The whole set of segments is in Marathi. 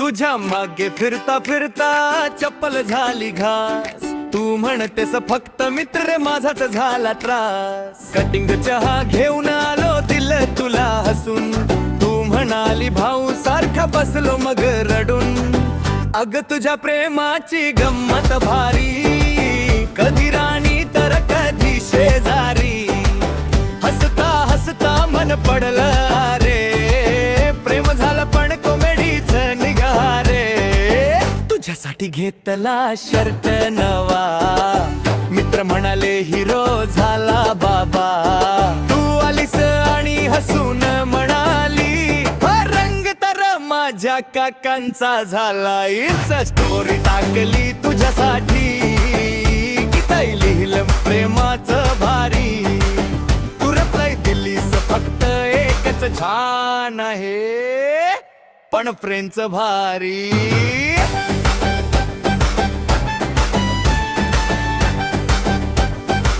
तुझ्या मागे फिरता फिरता चप्पल झाली घास, तू म्हणतेस फक्त मित्र माझाच झाला त्रास. कटिंग चहा घेऊन आलो दिल तुला हसून, तू म्हणाली भाऊ सारखा बसलो मग रडून. अग तुझ्या प्रेमाची गंमत भारी, कधी राणी तर कधी शेजारी. हसता हसता मन पडलं रे, प्रेम झालं पण कॉमेडीच निघा रे. तुझ्यासाठी घेतला शर्ट नवा, मित्र म्हणाले हिरो झाला बाबा. तू आलीस आणि हसून म्हणाली रंग तर माझ्या काकांचा झाला. इन्स्टा स्टोरी टाकली तुझ्यासाठी, किती लिहिलं प्रेमाचं भारी. तू रिप्लाय दिलीस फक्त एकच छान आहे, पण फ्रेंडचं भारी.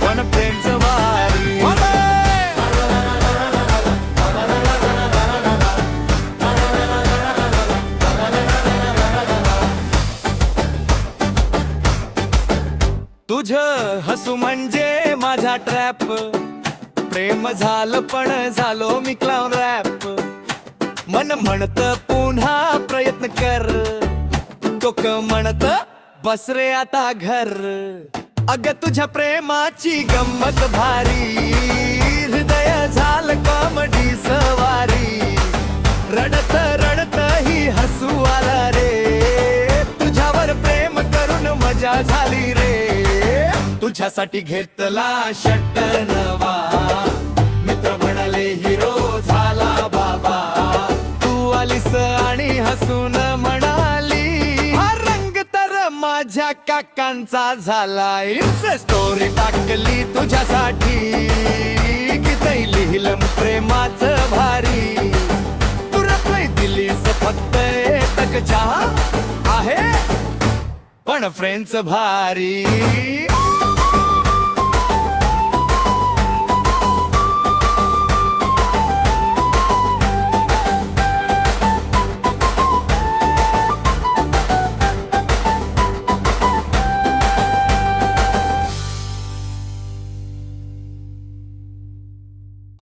पण फ्रेंडचं भारी. तुझ हसू म्हणजे माझा ट्रॅप, प्रेम झालं पण झालो मी क्लाउन रॅप. मन म्हणत पुन्हा प्रयत्न कर, टोक म्हणत बस रे आता घर. अग तुझ्या प्रेमाची गंमत भारी, हृदय झालं कॉमेडी सवारी. रडत रडत ही हसू आला रे, तुझ्यावर प्रेम करून मजा झाली रे. तुझ्यासाठी घेतला शर्ट नवा, मित्र म्हणाले हिरो झाला बाबा. तू आलीस आणि हसून म्हणाली हा रंग तर माझ्या काकांचा झाला. इन्स्टा स्टोरी टाकली तुझ्यासाठी, किती लिहिलं प्रेमाचं भारी. तू रिप्लाय दिलीस फक्त एकच चहा आहे, पण फ्रेंड्स भारी.